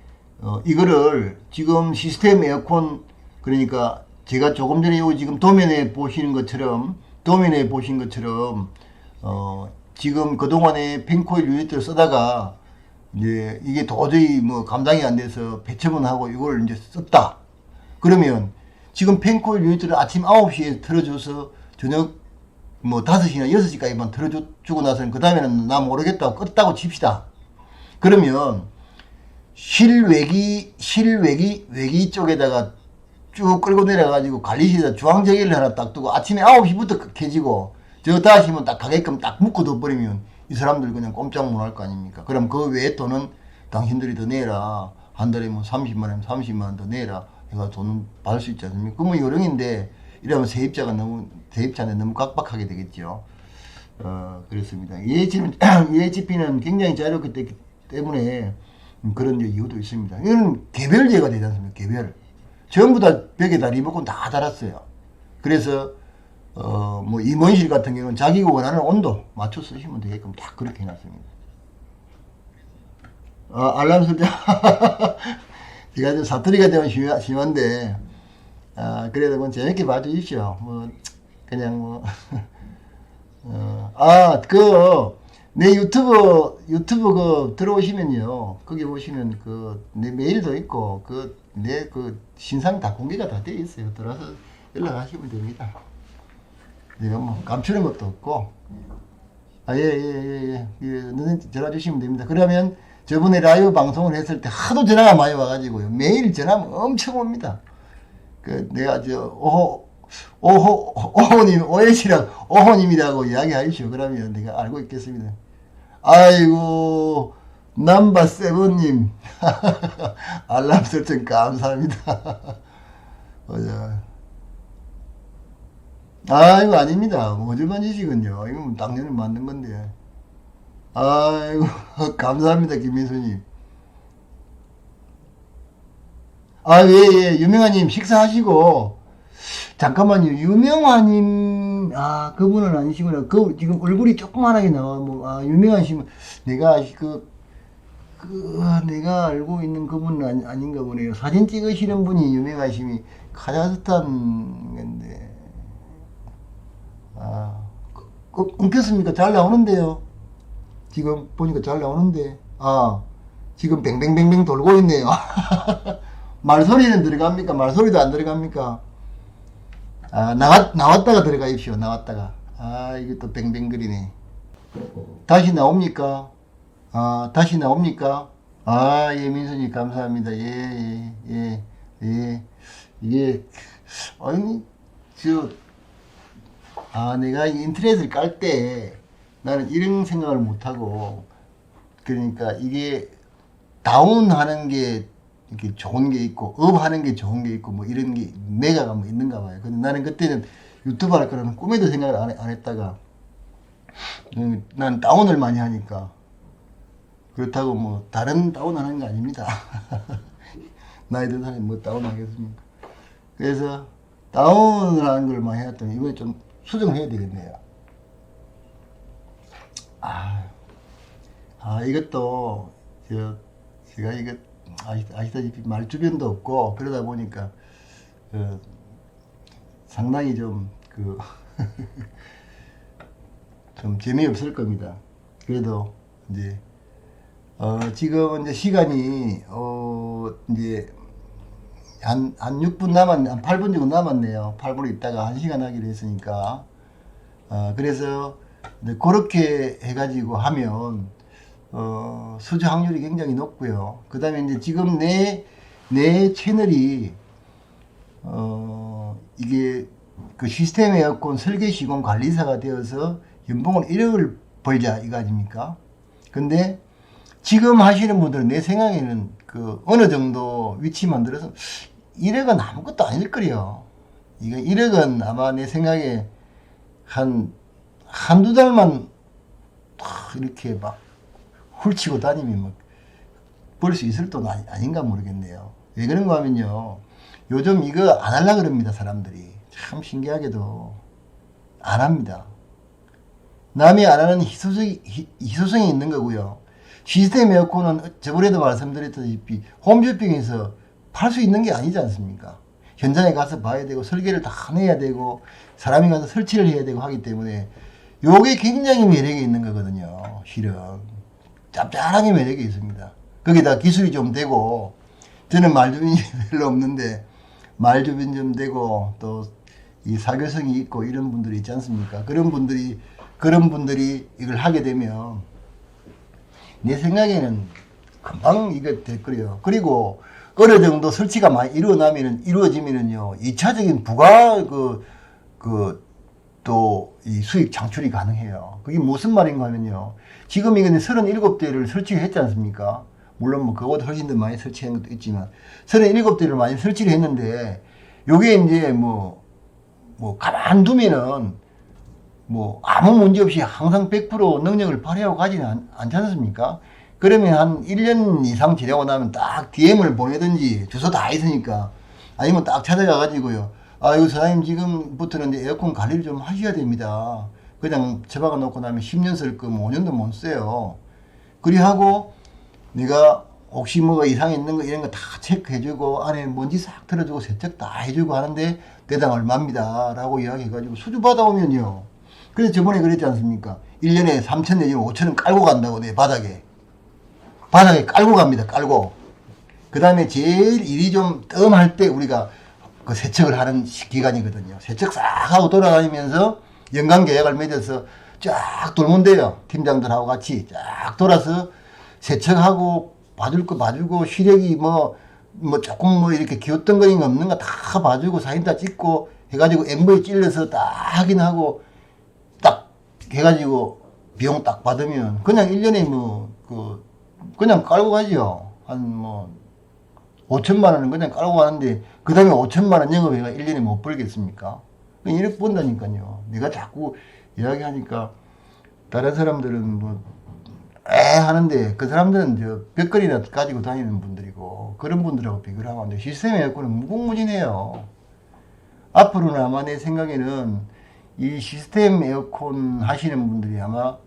이거를 지금 시스템 에어컨, 그러니까 제가 조금 전에 지금 도면에 보신 것처럼 지금 그동안에 펜코일 유니트를 쓰다가 이제 이게 도저히 뭐 감당이 안 돼서 폐처분하고 이걸 이제 썼다. 그러면 지금 펜코일 유니트를 아침 9시에 틀어줘서 저녁 뭐 5시나 6시까지만 틀어주고 나서는 그 다음에는 나 모르겠다고 껐다고 칩시다. 그러면 외기 쪽에다가 쭉 끌고 내려가지고 관리실에다 주황제기를 하나 딱 두고 아침에 9시부터 켜지고 저 5시면 딱 가게끔 딱 묶어둬 버리면 이 사람들 그냥 꼼짝 못 할 거 아닙니까? 그럼 그 외에 돈은 당신들이 더 내라. 한 달에 뭐 30만원, 30만원 더 내라. 해가 돈 받을 수 있지 않습니까? 그 뭐 요령인데 이러면 세입자한테 너무 깍박하게 되겠죠. 그렇습니다. EHP는 굉장히 자유롭기 때문에 그런 이유도 있습니다. 이거는 개별제가 되지 않습니까? 개별. 전부 다 벽에다 리모컨 다 달았어요. 그래서, 뭐, 임원실 같은 경우는 자기가 원하는 온도 맞춰 쓰시면 되게끔 다 그렇게 해놨습니다. 알람 설정. 제가 좀 사투리가 되면 심한데, 그래도 뭐 재밌게 봐주십시오. 뭐, 그냥 뭐, 내 유튜브 들어오시면요. 거기 보시면 내 메일도 있고, 내 신상 다 공개가 다 되어 있어요. 들어와서 연락하시면 됩니다. 내가 뭐 감추는 것도 없고. 예. 전화 주시면 됩니다. 그러면 저번에 라이브 방송을 했을 때 하도 전화가 많이 와가지고요. 매일 전화가 엄청 옵니다. 내가 오호님이라고 이야기하십시오. 그러면 내가 알고 있겠습니다. 아이고, 넘버7님. 알람 설정 감사합니다. 아이고, 아닙니다. 거짓말 짓이군요. 이건 당연히 맞는 건데. 아이고, 감사합니다, 김민수님. 예. 유명하님, 식사하시고. 잠깐만요. 유명하님, 그분은 아니시구나. 지금 얼굴이 조그만하게 나와. 유명하시면, 내가 내가 알고 있는 그분은 아닌가 보네요. 사진 찍으시는 분이 유명하심이 카자흐스탄 건데. 끊겼습니까? 잘 나오는데요. 지금 보니까 잘 나오는데. 지금 뱅뱅뱅뱅 돌고 있네요. 말소리는 들어갑니까? 말소리도 안 들어갑니까? 나왔다가 들어가십시오. 나왔다가. 이게 또 뱅뱅거리네. 다시 나옵니까? 다시 나옵니까? 아, 예, 민수님, 감사합니다. 예, 예, 예, 예. 이게, 아니, 저, 내가 인터넷을 깔 때 나는 이런 생각을 못하고, 그러니까 이게 다운하는 게 이렇게 좋은 게 있고, 업하는 게 좋은 게 있고, 뭐 이런 게 매가가 뭐 있는가 봐요. 근데 나는 그때는 유튜브 할 거라는 꿈에도 생각을 안 했다가, 난 다운을 많이 하니까, 그렇다고 뭐 다른 다운하는 거 아닙니다. 나이 든 사람이 뭐 다운하겠습니까? 그래서 다운을 하는 걸 많이 해놨더니 이번에 좀 수정을 해야 되겠네요. 아, 이것도 제가 이거 아시다시피 말 주변도 없고 그러다 보니까 그 상당히 좀 좀 재미없을 겁니다. 그래도 이제 지금 이제 시간이 이제 한 6분 한 8분 정도 남았네요. 8분 있다가 1시간 하기로 했으니까. 그래서 이제 그렇게 해가지고 하면, 수주 확률이 굉장히 높고요. 그 다음에 이제 지금 내 채널이, 이게 그 시스템 에어컨 설계 시공 관리사가 되어서 연봉을 1억을 벌자 이거 아닙니까? 근데 지금 하시는 분들은 내 생각에는 그 어느 정도 위치 만들어서 1억은 아무것도 아닐 거요. 이거 1억은 아마 내 생각에 한두 달만 이렇게 막 훌치고 다니면 벌 수 있을 돈 아닌가 모르겠네요. 왜 그런가 하면요. 요즘 이거 안 하려고 그럽니다, 사람들이. 참 신기하게도 안 합니다. 남이 안 하는 희소성이 있는 거고요. 시스템 에어컨은 저번에도 말씀드렸다시피 홈쇼핑에서 팔 수 있는 게 아니지 않습니까? 현장에 가서 봐야 되고 설계를 다 내야 되고 사람이 가서 설치를 해야 되고 하기 때문에 요게 굉장히 매력이 있는 거거든요. 실은 짭짤하게 매력이 있습니다. 거기다 기술이 좀 되고 저는 말주변이 별로 없는데 말주변 좀 되고 또 이 사교성이 있고 이런 분들이 있지 않습니까? 그런 분들이 이걸 하게 되면 내 생각에는 금방 이거 될 거예요. 그리고 어느 정도 설치가 많이 이루어지면은요, 2차적인 부가 또 이 수익 창출이 가능해요. 그게 무슨 말인가 하면요. 지금 이거는 37대를 설치했지 않습니까? 물론 뭐 그거보다 훨씬 더 많이 설치한 것도 있지만 37대를 많이 설치를 했는데 요게 이제 뭐 가만두면은 뭐 아무 문제 없이 항상 100% 능력을 발휘하고 가지는 않지 않습니까? 그러면 한 1년 이상 지나고 나면 딱 DM을 보내든지 주소 다 있으니까 아니면 딱 찾아가 가지고요. 이거 사장님 지금부터는 이제 에어컨 관리를 좀 하셔야 됩니다. 그냥 처박아 놓고 나면 10년 쓸 거 뭐 5년도 못 써요. 그리하고 내가 혹시 뭐가 이상이 있는 거 이런 거 다 체크해주고 안에 먼지 싹 틀어주고 세척 다 해주고 하는데 대당 얼마입니다 라고 이야기해가지고 수주 받아오면요. 그래서 저번에 그랬지 않습니까? 1년에 3천 내지는 5천원 깔고 간다고 내 바닥에 깔고 갑니다. 깔고 그 다음에 제일 일이 좀 뜸할 때 우리가 그 세척을 하는 기간이거든요. 세척 싹 하고 돌아다니면서 연간 계약을 맺어서 쫙 돌면 돼요. 팀장들하고 같이 쫙 돌아서 세척하고 봐줄 거 봐주고 시력이 뭐 조금 뭐 이렇게 기웃덩거리는 거 없는 거 다 봐주고 사진 다 찍고 해가지고 MV 찔러서 딱 확인하고 딱 해가지고 비용 딱 받으면 그냥 1년에 그냥 깔고 가죠. 한 5천만 원은 그냥 깔고 가는데 그 다음에 5천만 원 영업해가 1년에 못 벌겠습니까? 1억 번다니까요. 내가 자꾸 이야기하니까 다른 사람들은 하는데 그 사람들은 벽걸이나 가지고 다니는 분들이고 그런 분들하고 비교를 하면 안 돼. 시스템 에어컨은 무궁무진해요. 앞으로는 아마 내 생각에는 이 시스템 에어컨 하시는 분들이 아마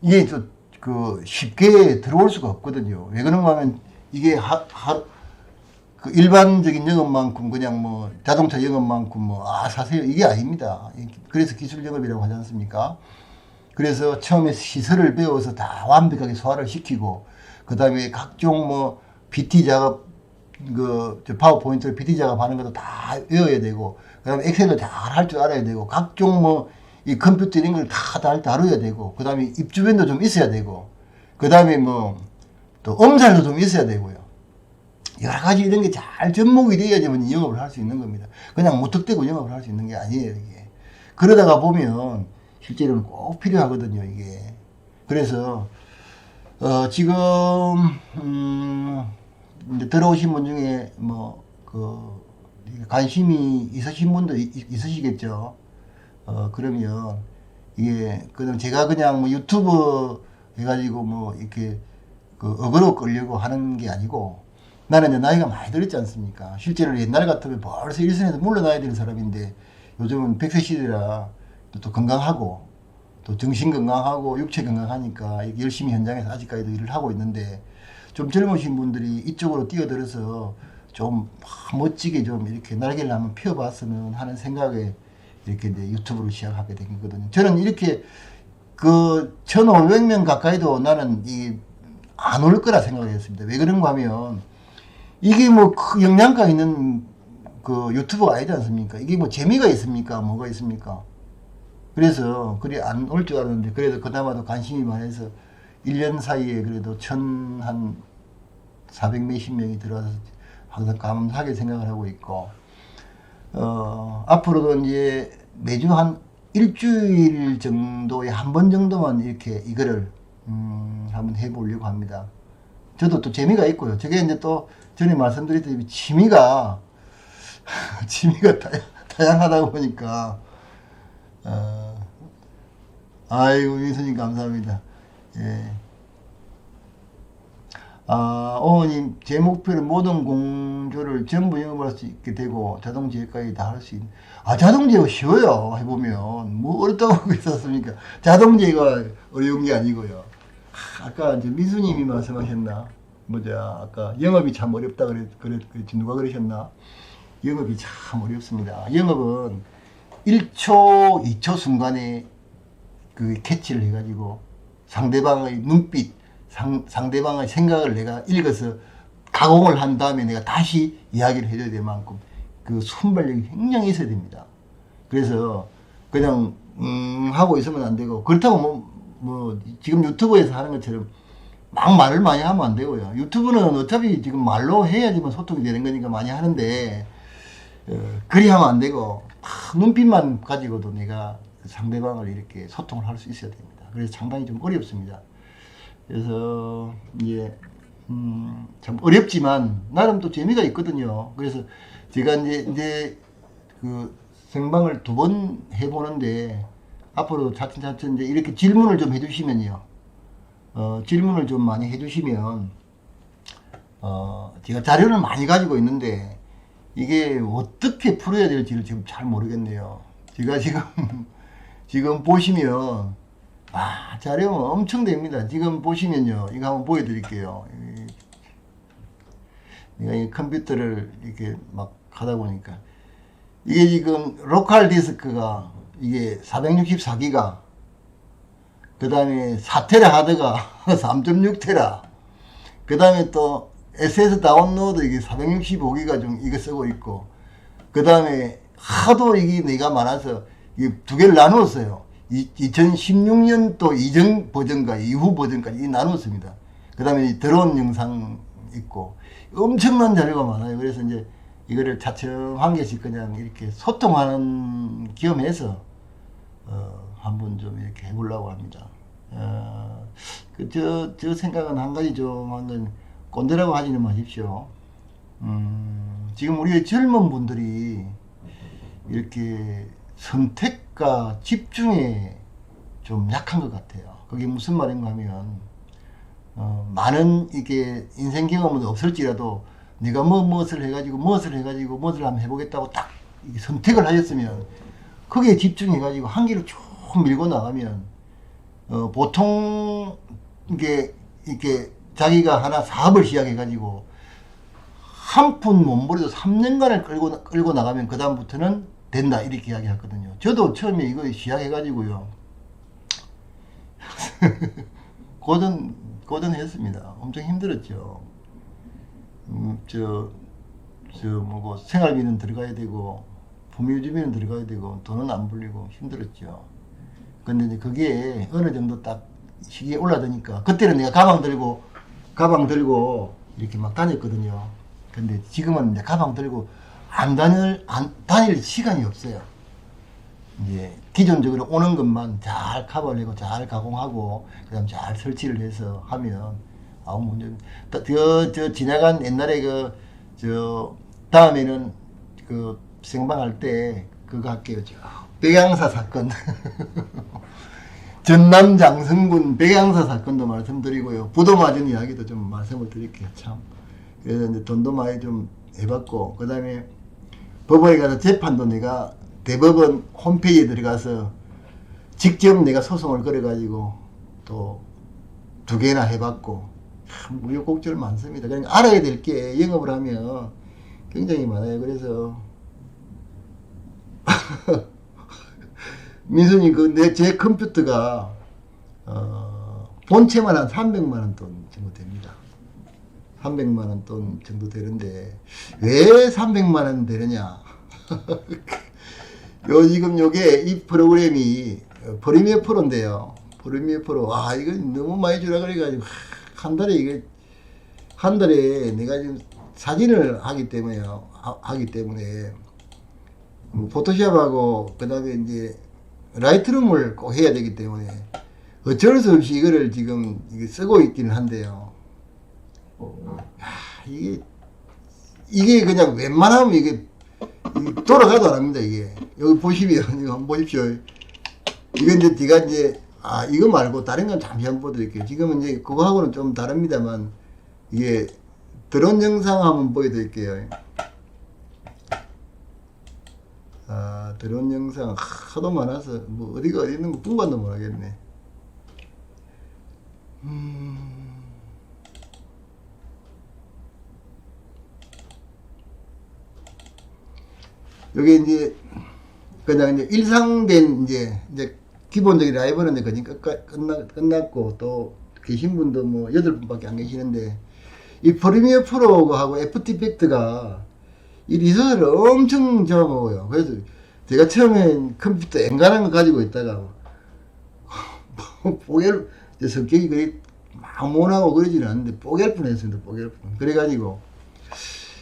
이게 쉽게 들어올 수가 없거든요. 왜 그런가 하면 이게 그 일반적인 영업만큼 그냥 자동차 영업만큼 사세요 이게 아닙니다. 그래서 기술 영업이라고 하지 않습니까? 그래서 처음에 시설을 배워서 다 완벽하게 소화를 시키고 그 다음에 각종 BT 작업 파워포인트 BT 작업하는 것도 다 외워야 되고 그 다음에 엑셀을 잘 할 줄 알아야 되고 각종 이 컴퓨터 이런 걸 다 다뤄야 되고 그 다음에 입주변도 좀 있어야 되고 그 다음에 또 엄살도 좀 있어야 되고요. 여러 가지 이런 게 잘 접목이 돼야지만 영업을 할 수 있는 겁니다. 그냥 무턱대고 영업을 할 수 있는 게 아니에요, 이게. 그러다가 보면 실제로는 꼭 필요하거든요, 이게. 그래서 지금 이제 들어오신 분 중에 관심이 있으신 분도 있으시겠죠. 그러면 이게 그냥 제가 그냥 뭐 유튜브 해가지고 뭐 이렇게 어그로 끌려고 하는 게 아니고, 나는 이제 나이가 많이 들었지 않습니까? 실제로 옛날 같으면 벌써 일선에서 물러나야 되는 사람인데, 요즘은 100세 시대라 또 건강하고 또 정신 건강하고 육체 건강하니까 열심히 현장에서 아직까지도 일을 하고 있는데, 좀 젊으신 분들이 이쪽으로 뛰어들어서 좀 멋지게 좀 이렇게 날개를 한번 펴봤으면 하는 생각에 이렇게 이제 유튜브를 시작하게 된 거거든요. 저는 이렇게 1,500명 가까이도 나는 안 올 거라 생각했습니다. 왜 그런가 하면, 이게 뭐 영양가 있는 유튜브가 아니지 않습니까? 이게 뭐 재미가 있습니까? 뭐가 있습니까? 그래서 그리 안 올 줄 알았는데, 그래도 그나마도 관심이 많아서 1년 사이에 그래도 한 400 몇십 명이 들어와서 항상 감사하게 생각을 하고 있고, 앞으로도 이제 매주 한 일주일 정도에 한 번 정도만 이렇게 이거를 한번 해보려고 합니다. 저도 또 재미가 있고요. 저게 이제 또 전에 말씀드렸듯이 취미가 다양하다 보니까, 아이고, 민수님 감사합니다. 예. 어머님, 제 목표는 모든 공조를 전부 영업할 수 있게 되고 자동제어까지 다 할 수 있는. 자동제어 쉬워요. 해보면 뭐 어렵다고 있었습니까? 자동제어가 어려운 게 아니고요. 아까 이제 민수님이 말씀하셨나? 아까 영업이 참 어렵다 그랬지, 누가 그러셨나? 영업이 참 어렵습니다. 영업은 1초, 2초 순간에 캐치를 해가지고 상대방의 눈빛, 상대방의 생각을 내가 읽어서 가공을 한 다음에 내가 다시 이야기를 해줘야 될 만큼 순발력이 굉장히 있어야 됩니다. 그래서 그냥 하고 있으면 안 되고, 그렇다고 지금 유튜브에서 하는 것처럼 막 말을 많이 하면 안 되고요. 유튜브는 어차피 지금 말로 해야지만 소통이 되는 거니까 많이 하는데, 그리 하면 안 되고 눈빛만 가지고도 내가 상대방을 이렇게 소통을 할 수 있어야 됩니다. 그래서 상당히 좀 어렵습니다. 그래서 이제 참 어렵지만 나름 또 재미가 있거든요. 그래서 제가 이제 생방을 2번 해보는데, 앞으로 차츰차츰 이제 이렇게 질문을 좀 해주시면요, 질문을 좀 많이 해주시면 제가 자료를 많이 가지고 있는데 이게 어떻게 풀어야 될지를 지금 잘 모르겠네요. 제가 지금 보시면 자료가 엄청 됩니다. 지금 보시면요, 이거 한번 보여드릴게요. 내가 이 컴퓨터를 이렇게 막 하다 보니까 이게 지금 로컬 디스크가 이게 464기가, 그 다음에 4테라 하드가 3.6테라, 그 다음에 또 SS 다운로드 이게 465기가 좀 이거 쓰고 있고, 그 다음에 하도 이게 내가 많아서 이게 2개를 나누었어요. 2016년도 이전 버전과 이후 버전까지 나누었습니다. 그 다음에 들어온 영상 있고 엄청난 자료가 많아요. 그래서 이제 이거를 차츰 한 개씩 그냥 이렇게 소통하는 겸해서 한번 좀 이렇게 해보려고 합니다. 저 생각은 한 가지 좀 한건 꼰대라고 하지는 마십시오. 지금 우리 젊은 분들이 이렇게 선택과 집중에 좀 약한 것 같아요. 그게 무슨 말인가 하면, 많은 이게 인생 경험은 없을지라도 내가 무엇을 해가지고 무엇을 한번 해보겠다고 딱 선택을 하셨으면 거기에 집중해가지고 한 길을 쭉 밀고 나가면, 보통 이게 자기가 하나 사업을 시작해가지고 한 푼 못 벌어도 3년간을 끌고 나가면 그 다음부터는 된다, 이렇게 이야기했거든요. 저도 처음에 이거 시작해가지고요 고전했습니다. 엄청 힘들었죠. 생활비는 들어가야 되고 부모유지비는 들어가야 되고 돈은 안 불리고 힘들었죠. 근데 이제 그게 어느 정도 딱 시기에 올라드니까, 그때는 내가 가방 들고 가방 들고 이렇게 막 다녔거든요. 근데 지금은 이제 가방 들고 안 다닐 시간이 없어요. 이제 기존적으로 오는 것만 잘 커버내고 잘 가공하고 그다음 잘 설치를 해서 하면 아무 문제. 저 지나간 옛날에 저 다음에는 그 생방할 때 그거 할게요. 저 백양사 사건. 전남 장성군 백양사 사건도 말씀드리고요. 부도 맞은 이야기도 좀 말씀을 드릴게요. 참. 그래서 이제 돈도 많이 좀 해봤고, 그 다음에 법원에 가서 재판도 내가 대법원 홈페이지에 들어가서 직접 내가 소송을 걸어가지고 또 2개나 해봤고, 참 우여곡절 많습니다. 그러니까 알아야 될 게 영업을 하면 굉장히 많아요. 그래서 민수님 제 컴퓨터가 본체만 한 300만원 돈 정도 됩니다. 300만원 돈 정도 되는데 왜 300만원 되느냐. 지금 요게 이 프로그램이 프리미어 프로인데요. 프리미어 프로. 이거 너무 많이 주라 그래가지고 한 달에 내가 지금 사진을 하기 때문에요. 뭐 포토샵하고 그다음에 이제 라이트룸을 꼭 해야 되기 때문에 어쩔 수 없이 이거를 지금 쓰고 있기는 한데요. 이게 그냥 웬만하면 이게 돌아가도 안 합니다. 이게 여기 보시면 이거 한번 보십시오. 이거 이제 제가 이제 이거 말고 다른 건 잠시 한번 보여드릴게요. 지금은 이제 그거하고는 좀 다릅니다만 이게 드론 영상 한번 보여드릴게요. 드론 영상 하도 많아서 뭐 어디가 어디 있는 거 분간도 못하겠네. 여기 이제 그냥 이제 일상된 이제 기본적인 라이브는 이제 끝났고 또 계신 분도 뭐 8분밖에 안 계시는데 이 프리미어 프로하고 애프터 이펙트가 이 리소스를 엄청 잡아먹어요. 그래서 제가 처음엔 컴퓨터 엔간한 거 가지고 있다가 뽀갤 성격이 그리 막 모나고 그러지는 않는데 뽀갤 뻔했습니다. 뽀갤 뻔. 그래가지고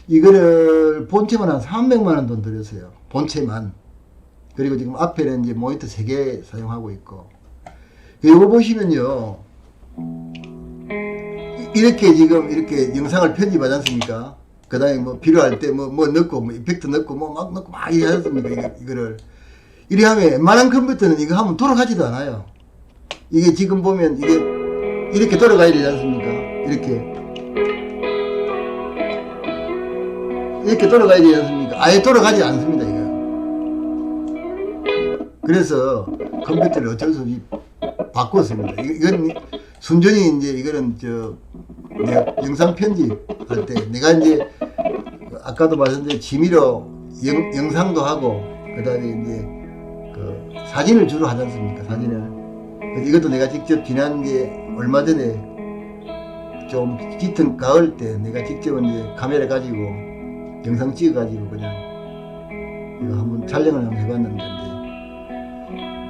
이거를 본체만 한 300만원 돈 들였어요. 본체만. 그리고 지금 앞에는 이제 모니터 3개 사용하고 있고. 이거 보시면요. 이렇게 지금 이렇게 영상을 편집하지 않습니까? 그 다음에 뭐 필요할 때 뭐 넣고 뭐 이펙트 넣고 뭐 막 넣고 막 이래 하셨습니까? 이거를. 이래 하면 웬만한 컴퓨터는 이거 하면 돌아가지도 않아요. 이게 지금 보면 이게 이렇게 돌아가야 되지 않습니까? 이렇게 돌아가야 되지 않습니까? 아예 돌아가지 않습니다, 이거. 그래서 컴퓨터를 어쩔 수 없이 바꿨습니다. 이건 순전히 이제 이거는 내가 영상 편집할 때 내가 이제 아까도 말씀드린 취미로 영상도 하고 그다음에 이제 사진을 주로 하지 않습니까? 사진을. 그래서 이것도 내가 직접 지난 얼마 전에 좀 짙은 가을 때 내가 직접 이제 카메라 가지고 영상 찍어가지고 그냥 이거 한번 촬영을 한번 해봤는데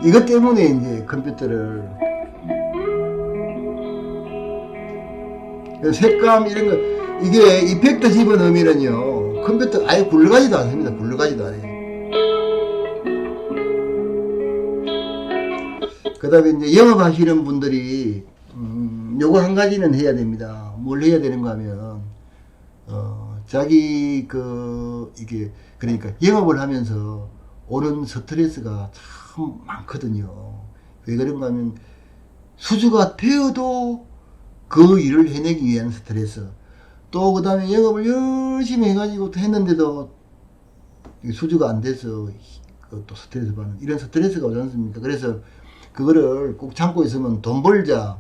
이것 때문에 이제 컴퓨터를 색감 이런 거 이게 이펙트 집어넣으면요 컴퓨터 아예 굴러가지도 않습니다. 굴러가지도 않아요. 그 다음에 이제 영업하시는 분들이 요거 한 가지는 해야 됩니다. 뭘 해야 되는가 하면 자기 이게 그러니까 영업을 하면서 오는 스트레스가 참 많거든요. 왜 그런가 하면 수주가 되어도 그 일을 해내기 위한 스트레스, 또 그 다음에 영업을 열심히 해가지고 했는데도 수주가 안 돼서 또 스트레스 받는 이런 스트레스가 오지 않습니까? 그래서 그거를 꼭 참고 있으면 돈 벌자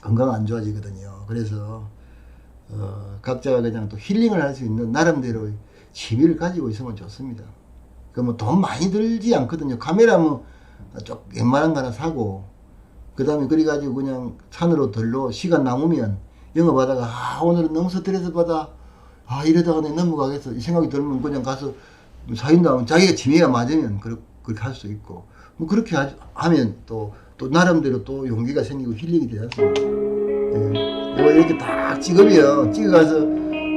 건강 안 좋아지거든요. 그래서 각자가 그냥 또 힐링을 할 수 있는 나름대로 취미를 가지고 있으면 좋습니다. 그 뭐 돈 많이 들지 않거든요. 카메라 뭐 좀 웬만한 거 하나 사고 그 다음에 그래가지고 그냥 산으로 들러 시간 남으면 영업하다가 오늘은 너무 스트레스 받아 이러다가 내가 넘어가겠어 이 생각이 들면 그냥 가서 사인도 하면 자기가 취미가 맞으면 그렇게 할 수 있고 뭐 그렇게 하면 또 나름대로 또 용기가 생기고 힐링이 되지 않습니까? 예. 이거 이렇게 딱 찍으면, 찍어가서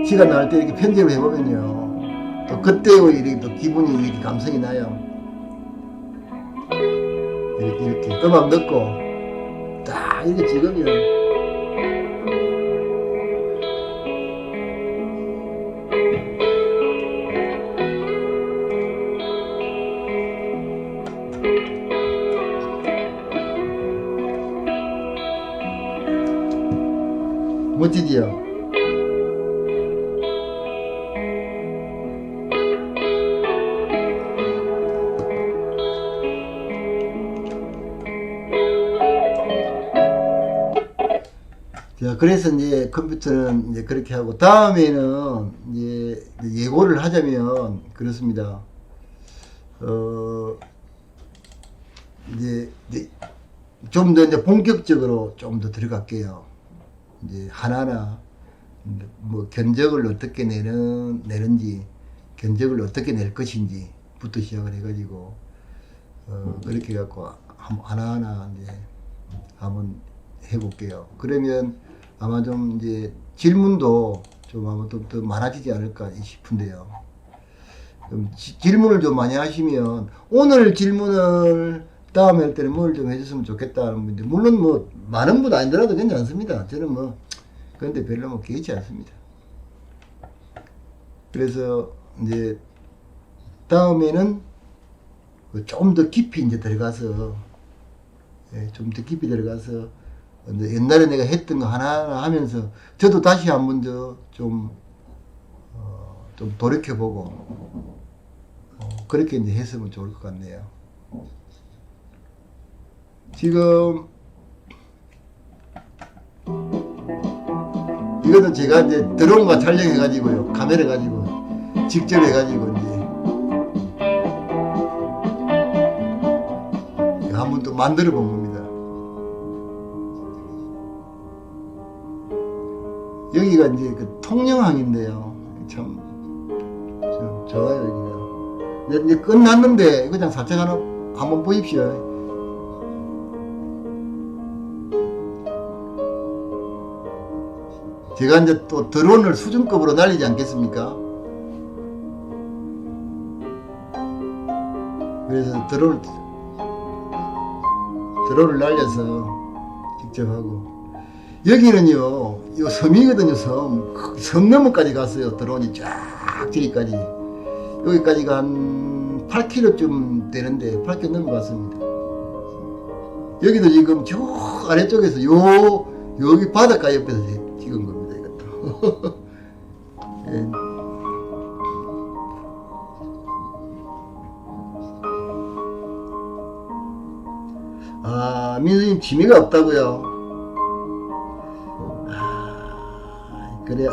시간 날 때 이렇게 편집을 해보면요. 또 그때의 이렇게 또 기분이 이렇게 감성이 나요. 이렇게 음악 넣고, 딱 이렇게 찍으면. 멋지지요? 자, 그래서 이제 컴퓨터는 이제 그렇게 하고, 다음에는 이제 예고를 하자면 그렇습니다. 이제 좀 더 이제 본격적으로 좀 더 들어갈게요. 이제 하나하나 뭐 견적을 어떻게 내는지, 견적을 어떻게 낼 것인지부터 시작을 해가지고 그렇게 해갖고 하나하나 이제 한번 해볼게요. 그러면 아마 좀 이제 질문도 좀 아마 더 많아지지 않을까 싶은데요. 질문을 좀 많이 하시면, 오늘 질문을 다음에 할 때는 뭘 좀 해줬으면 좋겠다는 분들, 물론 뭐 많은 분 아니더라도 괜찮습니다. 저는 뭐 그런데 별로 뭐 개의치 않습니다. 그래서 이제 다음에는 좀 더 깊이 이제 들어가서, 좀 더 깊이 들어가서 옛날에 내가 했던 거 하나하나 하면서 저도 다시 한 번 더 좀 돌이켜보고 그렇게 이제 했으면 좋을 것 같네요. 지금 이거는 제가 이제 드론과 촬영해가지고요, 카메라 가지고 직접 해가지고 이제 한번 또 만들어 본 겁니다. 여기가 이제 그 통영항인데요. 참 좋아요, 여기가. 이제 끝났는데 그냥 살짝 한번 보십시오. 제가 이제 또 드론을 수준급으로 날리지 않겠습니까? 그래서 드론을 날려서 직접 하고, 여기는요, 요 섬이거든요, 섬 너머까지 갔어요. 드론이 쫙 저기까지, 여기까지가 한 8km쯤 되는데 8km 넘어갔습니다. 여기도 지금 저 아래쪽에서 여기 바닷가 옆에서 찍은 겁니다, 이것도. 예. 아, 민수님 취미가 없다고요? 그래,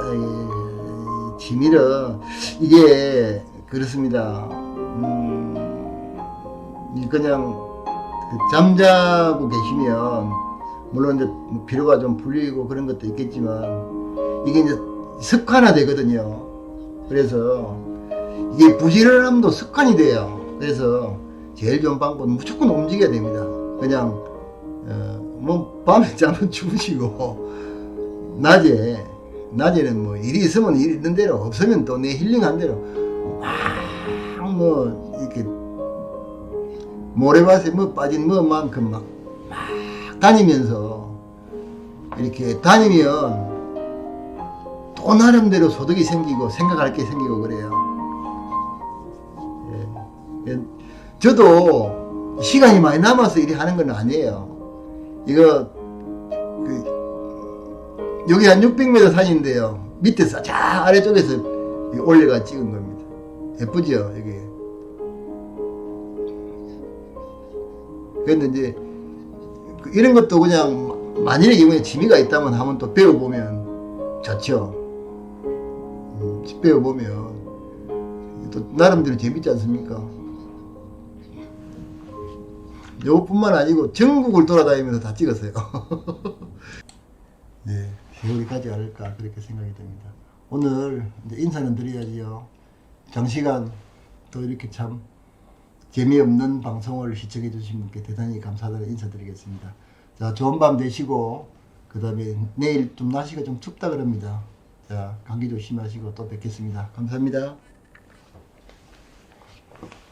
취미를, 이게 그렇습니다. 그냥 잠자고 계시면 물론 이제 피로가 좀 풀리고 그런 것도 있겠지만, 이게 이제 습관화 되거든요. 그래서 이게 부지런함도 습관이 돼요. 그래서 제일 좋은 방법은 무조건 움직여야 됩니다. 그냥 뭐 밤에 잠은 주무시고, 낮에는 뭐 일이 있으면 일 있는 대로, 없으면 또 내 힐링한 대로 막 뭐 이렇게 모래밭에 뭐 빠진 뭐만큼 막 다니면서, 이렇게 다니면 또 나름대로 소득이 생기고 생각할 게 생기고 그래요. 예. 저도 시간이 많이 남아서 일이 하는 건 아니에요. 이거 여기 한 600m 산인데요, 밑에서 저 아래쪽에서 올려가 찍은 겁니다. 예쁘죠, 여기. 그런데 이제 이런 것도 그냥 만일의 경우에 취미가 있다면 한번 또 배워보면 좋죠. 배워보면 또 나름대로 재밌지 않습니까? 요것뿐만 아니고 전국을 돌아다니면서 다 찍었어요. 네, 세월이 가지 않을까 그렇게 생각이 됩니다. 오늘 이제 인사는 드려야지요. 장시간 또 이렇게 참 재미없는 방송을 시청해 주신 분께 대단히 감사드리고 인사드리겠습니다. 자, 좋은 밤 되시고 그 다음에 내일 좀 날씨가 좀 춥다 그럽니다. 자, 감기 조심하시고 또 뵙겠습니다. 감사합니다.